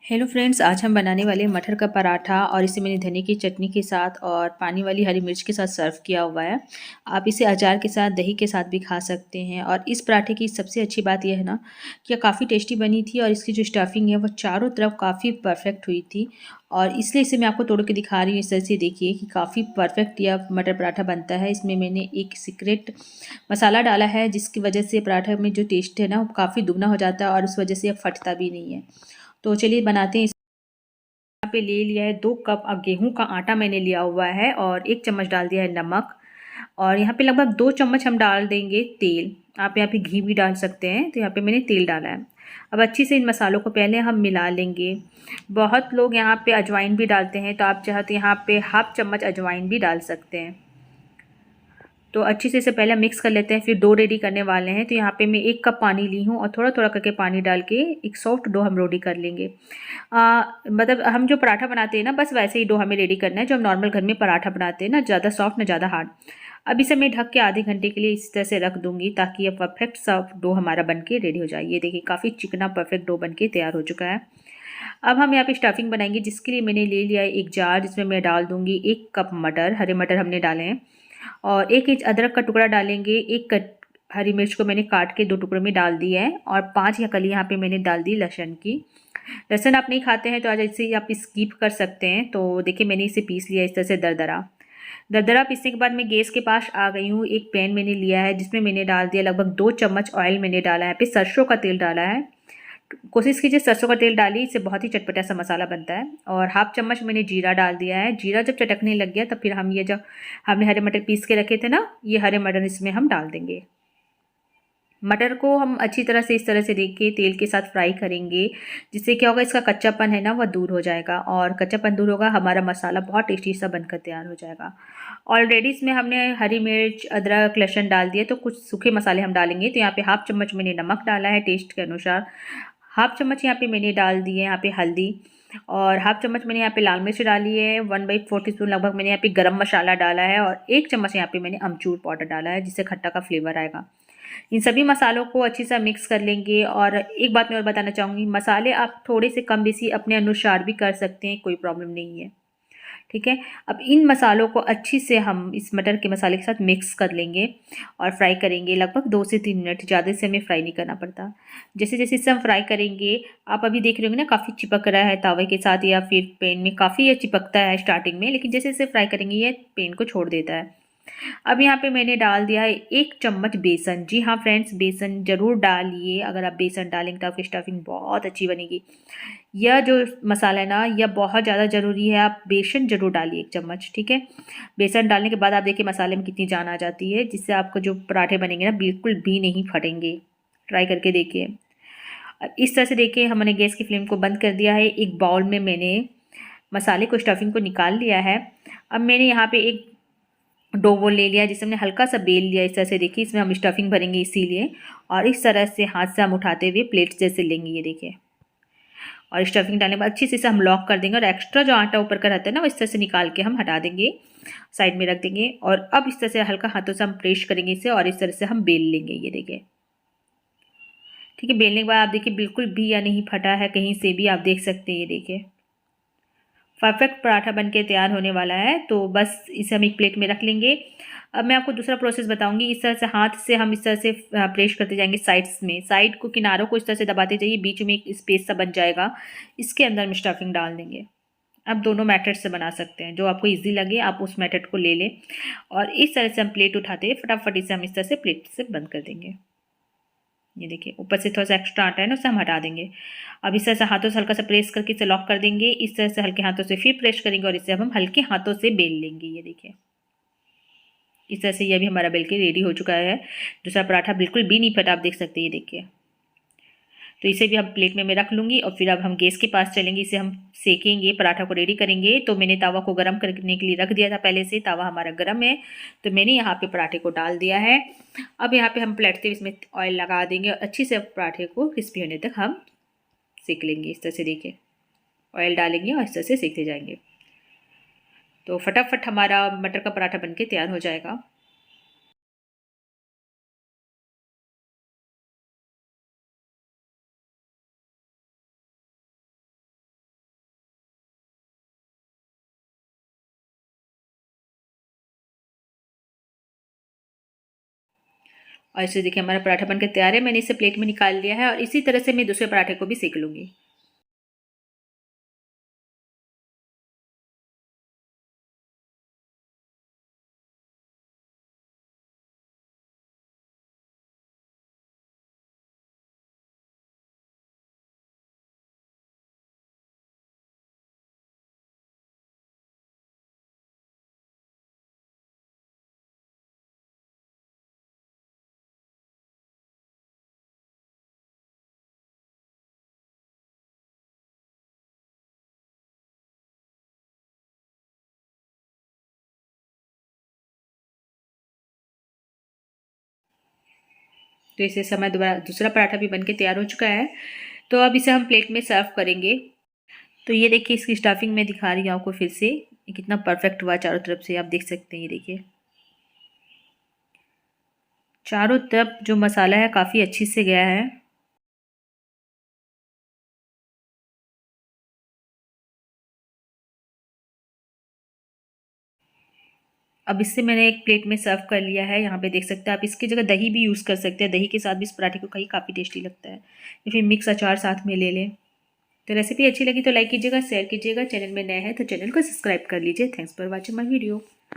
Hello friends, आज हम बनाने वाले मटर का पराठा और इसे मैंने धनिया की चटनी के साथ और पानी वाली हरी मिर्च के साथ सर्व किया हुआ है। आप इसे अचार के साथ, दही के साथ भी खा सकते हैं। और इस पराठे की सबसे अच्छी बात यह है ना कि यह काफ़ी टेस्टी बनी थी और इसकी जो स्टफिंग है वो चारों तरफ काफ़ी परफेक्ट हुई थी। और इसलिए इसे मैं आपको तोड़ के दिखा रही हूँ। इस तरह से देखिए कि काफ़ी परफेक्ट यह मटर पराठा बनता है। इसमें मैंने एक सीक्रेट मसाला डाला है जिसकी वजह से पराठे में जो टेस्ट है ना वो काफ़ी दुगना हो जाता है और उस वजह से यह फटता भी नहीं है। तो चलिए बनाते हैं। यहाँ पे ले लिया है 2 कप गेहूं का आटा मैंने लिया हुआ है और 1 चम्मच डाल दिया है नमक। और यहाँ पे लगभग 2 चम्मच हम डाल देंगे तेल। आप यहाँ पे घी भी डाल सकते हैं, तो यहाँ पे मैंने तेल डाला है। अब अच्छी से इन मसालों को पहले हम मिला लेंगे। बहुत लोग यहाँ पे अजवाइन भी डालते हैं, तो आप चाहे तो यहाँ पे हाफ चम्मच अजवाइन भी डाल सकते हैं। तो अच्छी से इसे पहले मिक्स कर लेते हैं, फिर डो रेडी करने वाले हैं। तो यहाँ पे मैं 1 कप पानी ली हूँ और थोड़ा थोड़ा करके पानी डाल के एक सॉफ्ट डो हम रेडी कर लेंगे। मतलब हम जो पराठा बनाते हैं ना, बस वैसे ही डो हमें रेडी करना है जो हम नॉर्मल घर में पराठा बनाते हैं ना, ज़्यादा सॉफ्ट ना ज़्यादा हार्ड। अब इसे मैं ढक के आधे घंटे के लिए इस तरह से रख दूंगी ताकि ये परफेक्ट सा डो हमारा बन के रेडी हो जाए। ये देखिए काफ़ी चिकना परफेक्ट डो बन के तैयार हो चुका है। अब हम यहाँ पे स्टफिंग बनाएंगे, जिसके लिए मैंने ले लिया है एक जार, जिसमें मैं डाल दूंगी 1 कप मटर, हरे मटर हमने डाले हैं। और 1 इंच अदरक का टुकड़ा डालेंगे। एक कट हरी मिर्च को मैंने काट के 2 टुकड़ों में डाल दिया है और 5 या कली यहाँ पे मैंने डाल दी लहसुन की। लहसुन आप नहीं खाते हैं तो आज ऐसे ही आप स्किप कर सकते हैं। तो देखिए मैंने इसे पीस लिया इस तरह से दरदरा। दरदरा पीसने के बाद मैं गैस के पास आ गई हूँ। एक पैन मैंने लिया है जिसमें मैंने डाल दिया लगभग 2 चम्मच ऑयल मैंने डाला है। यहाँ पे सरसों का तेल डाला है। कोशिश कीजिए सरसों का तेल डालिए, इससे बहुत ही चटपटा सा मसाला बनता है। और हाफ चम्मच मैंने जीरा डाल दिया है। जीरा जब चटकने लग गया तब फिर हम ये, जब हमने हरे मटर पीस के रखे थे ना, ये हरे मटर इसमें हम डाल देंगे। मटर को हम अच्छी तरह से इस तरह से देख के तेल के साथ फ्राई करेंगे, जिससे क्या होगा, इसका कच्चापन है ना वह दूर हो जाएगा। और कच्चापन दूर होगा, हमारा मसाला बहुत टेस्टी सा बनकर तैयार हो जाएगा। ऑलरेडी इसमें हमने हरी मिर्च, अदरक, लहसुन डाल दिए, तो कुछ सूखे मसाले हम डालेंगे। तो यहाँ पे हाफ चम्मच मैंने नमक डाला है टेस्ट के अनुसार। हाफ चम्मच यहाँ पे मैंने डाल दी है यहाँ पे हल्दी। और हाफ चम्मच मैंने यहाँ पे लाल मिर्च डाली है। 1/4 टीस्पून लगभग मैंने यहाँ पे गरम मसाला डाला है और 1 चम्मच यहाँ पे मैंने अमचूर पाउडर डाला है, जिससे खट्टा का फ्लेवर आएगा। इन सभी मसालों को अच्छे से मिक्स कर लेंगे। और एक बात मैं और बताना चाहूँगी, मसाले आप थोड़े से कम बेसी अपने अनुसार भी कर सकते हैं, कोई प्रॉब्लम नहीं है। ठीक है। अब इन मसालों को अच्छी से हम इस मटर के मसाले के साथ मिक्स कर लेंगे और फ्राई करेंगे लगभग 2 से 3 मिनट। ज़्यादा से हमें फ्राई नहीं करना पड़ता। जैसे जैसे इसे हम फ्राई करेंगे, आप अभी देख रहे होंगे ना काफ़ी चिपक रहा है तवे के साथ या फिर पैन में, काफ़ी ये चिपकता है स्टार्टिंग में, लेकिन जैसे जैसे फ्राई करेंगे ये पैन को छोड़ देता है। अब यहाँ पे मैंने डाल दिया है 1 चम्मच बेसन। जी हाँ फ्रेंड्स, बेसन ज़रूर डालिए। अगर आप बेसन डालेंगे तो आपकी स्टफिंग बहुत अच्छी बनेगी। यह जो मसाला है ना, यह बहुत ज़्यादा ज़रूरी है, आप बेसन ज़रूर डालिए 1 चम्मच। ठीक है। बेसन डालने के बाद आप देखिए मसाले में कितनी जान आ जाती है, जिससे आपको जो पराठे बनेंगे ना बिल्कुल भी नहीं फटेंगे। ट्राई करके देखिए। अब इस तरह से देखिए हमने गैस की फ्लेम को बंद कर दिया है। एक बाउल में मैंने मसाले को, स्टफिंग को निकाल लिया है। अब मैंने यहाँ पे एक डो वो ले लिया, जिसे हमने हल्का सा बेल लिया इस तरह से। देखिए इसमें हम स्टफिंग भरेंगे इसीलिए। और इस तरह से हाथ से हम उठाते हुए प्लेट जैसे लेंगे, ये देखिए। और स्टफिंग डालने के बाद अच्छी से इसे हम लॉक कर देंगे और एक्स्ट्रा जो आटा ऊपर का रहता है ना, वो इस तरह से निकाल के हम हटा देंगे, साइड में रख देंगे। और अब इस तरह से हल्का हाथों से हम प्रेस करेंगे इसे और इस तरह से हम बेल लेंगे, ये देखिए। ठीक है। बेलने के बाद आप देखिए बिल्कुल भी या नहीं फटा है कहीं से भी, आप देख सकते हैं, ये देखिए परफेक्ट पराठा बनके तैयार होने वाला है। तो बस इसे हम एक प्लेट में रख लेंगे। अब मैं आपको दूसरा प्रोसेस बताऊंगी। इस तरह से हाथ से हम इस तरह से प्रेस करते जाएंगे साइड्स में, साइड को, किनारों को इस तरह से दबाते जाइए, बीच में एक स्पेस सा बन जाएगा। इसके अंदर हम स्टफिंग डाल देंगे। आप दोनों मेथड से बना सकते हैं, जो आपको इजी लगे आप उस मेथड को ले लें। और इस तरह से हम प्लेट उठाते हैं, फटाफट इसे हम इस तरह से प्लेट से बंद कर देंगे। ये देखिए ऊपर से थोड़ा सा एक्स्ट्रा आटा है ना, उसे हम हटा देंगे। अब इस तरह से हाथों से हल्का सा प्रेस करके इसे लॉक कर देंगे। इस तरह से हल्के हाथों से फिर प्रेस करेंगे और इसे अब हम हल्के हाथों से बेल लेंगे, ये देखिए। इस तरह से यह भी हमारा बेल के रेडी हो चुका है। दूसरा पराठा बिल्कुल भी नहीं फटा, आप देख सकते हैं, ये देखिए। तो इसे भी हम प्लेट में मैं रख लूँगी और फिर अब हम गैस के पास चलेंगे। इसे हम सेकेंगे, पराठा को रेडी करेंगे। तो मैंने तवा को गर्म करने के लिए रख दिया था पहले से, तवा हमारा गर्म है। तो मैंने यहाँ पे पराठे को डाल दिया है। अब यहाँ पे हम पलटते हुए इसमें ऑयल लगा देंगे और अच्छी से पराठे को क्रिस्पी होने तक हम सेक लेंगे। इस तरह से देखिए ऑयल डालेंगे और इस तरह से सेकते जाएंगे, तो फटाफट हमारा मटर का पराठा बनके तैयार हो जाएगा। और इसे देखिए हमारा पराठा बनकर तैयार है। मैंने इसे प्लेट में निकाल लिया है और इसी तरह से मैं दूसरे पराठे को भी सेक लूँगी। तो इसे समय दोबारा दूसरा पराठा भी बनके तैयार हो चुका है। तो अब इसे हम प्लेट में सर्व करेंगे। तो ये देखिए इसकी स्टफिंग मैं दिखा रही हूँ आपको फिर से। ये कितना परफेक्ट हुआ चारों तरफ से, आप देख सकते हैं। ये देखिए चारों तरफ जो मसाला है काफ़ी अच्छी से गया है। अब इससे मैंने एक प्लेट में सर्व कर लिया है। यहाँ पे देख सकते हैं आप, इसकी जगह दही भी यूज़ कर सकते हैं। दही के साथ भी इस पराठे को खाइए, काफ़ी टेस्टी लगता है। या फिर मिक्स अचार साथ में ले लें। तो रेसिपी अच्छी लगी तो लाइक कीजिएगा, शेयर कीजिएगा। चैनल में नए हैं तो चैनल को सब्सक्राइब कर लीजिए। Thanks for watching my video.